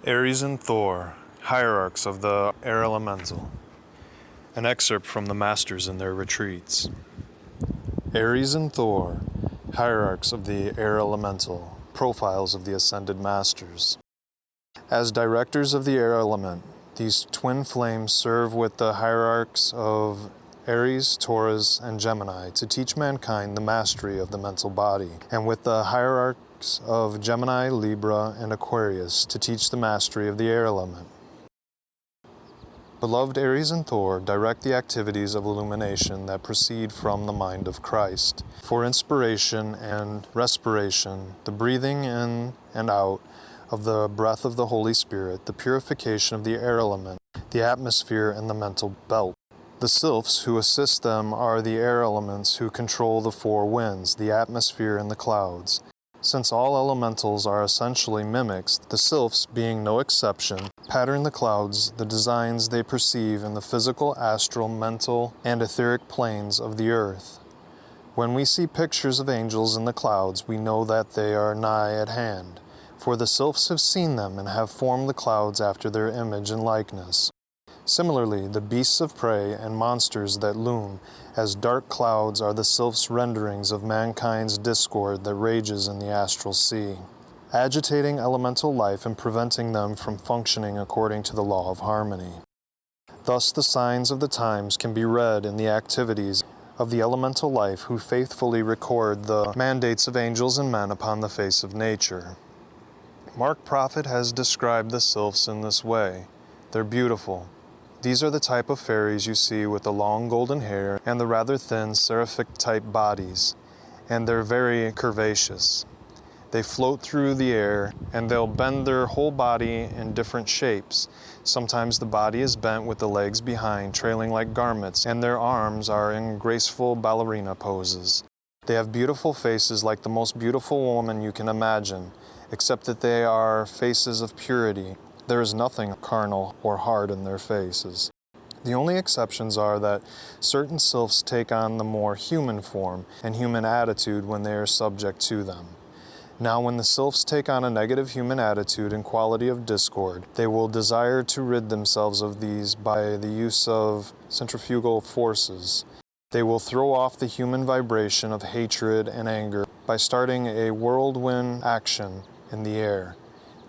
Aries and Thor, Hierarchs of the Air Elemental. An excerpt from the Masters in their retreats. Aries and Thor, Hierarchs of the Air Elemental, profiles of the Ascended Masters. As directors of the air element, these twin flames serve with the hierarchs of Aries, Taurus, and Gemini to teach mankind the mastery of the mental body, and with the hierarchs of Gemini, Libra, and Aquarius to teach the mastery of the air element. Beloved Aries and Thor direct the activities of illumination that proceed from the mind of Christ. For inspiration and respiration, the breathing in and out of the breath of the Holy Spirit, the purification of the air element, the atmosphere, and the mental belt. The Sylphs who assist them are the air elements who control the four winds, the atmosphere, and the clouds. Since all elementals are essentially mimics, the Sylphs, being no exception, pattern the clouds, the designs they perceive in the physical, astral, mental, and etheric planes of the earth. When we see pictures of angels in the clouds, we know that they are nigh at hand, for the Sylphs have seen them and have formed the clouds after their image and likeness. Similarly, the beasts of prey and monsters that loom as dark clouds are the Sylphs' renderings of mankind's discord that rages in the astral sea, agitating elemental life and preventing them from functioning according to the law of harmony. Thus, the signs of the times can be read in the activities of the elemental life who faithfully record the mandates of angels and men upon the face of nature. Mark Prophet has described the Sylphs in this way. They're beautiful. These are the type of fairies you see with the long golden hair and the rather thin seraphic-type bodies, and they're very curvaceous. They float through the air, and they'll bend their whole body in different shapes. Sometimes the body is bent with the legs behind, trailing like garments, and their arms are in graceful ballerina poses. They have beautiful faces like the most beautiful woman you can imagine, except that they are faces of purity. There is nothing carnal or hard in their faces. The only exceptions are that certain Sylphs take on the more human form and human attitude when they are subject to them. Now, when the Sylphs take on a negative human attitude and quality of discord, they will desire to rid themselves of these by the use of centrifugal forces. They will throw off the human vibration of hatred and anger by starting a whirlwind action in the air.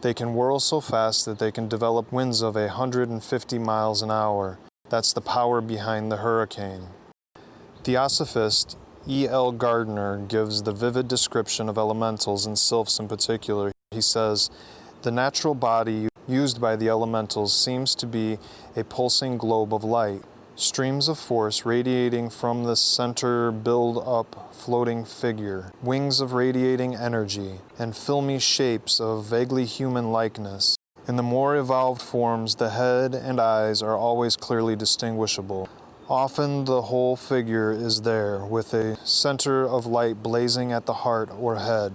They can whirl so fast that they can develop winds of 150 miles an hour. That's the power behind the hurricane. Theosophist E.L. Gardner gives the vivid description of elementals and Sylphs in particular. He says, "The natural body used by the elementals seems to be a pulsing globe of light. Streams of force radiating from the center build up floating figure, wings of radiating energy, and filmy shapes of vaguely human likeness. In the more evolved forms, the head and eyes are always clearly distinguishable. Often the whole figure is there, with a center of light blazing at the heart or head.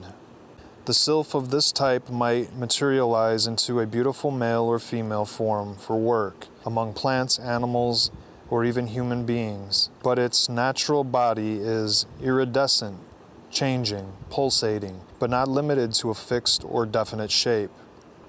The Sylph of this type might materialize into a beautiful male or female form for work among plants, animals, or even human beings, but its natural body is iridescent, changing, pulsating, but not limited to a fixed or definite shape.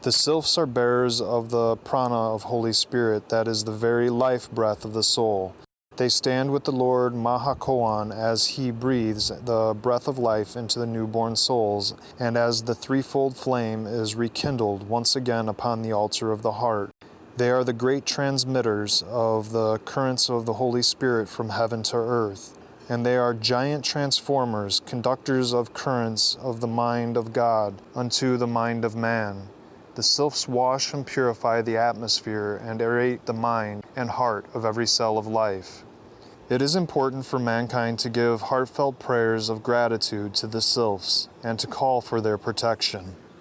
The Sylphs are bearers of the prana of Holy Spirit, that is the very life breath of the soul. They stand with the Lord Mahakoan as he breathes the breath of life into the newborn souls, and as the threefold flame is rekindled once again upon the altar of the heart. They are the great transmitters of the currents of the Holy Spirit from heaven to earth, and they are giant transformers, conductors of currents of the mind of God unto the mind of man. The Sylphs wash and purify the atmosphere and aerate the mind and heart of every cell of life. It is important for mankind to give heartfelt prayers of gratitude to the Sylphs and to call for their protection.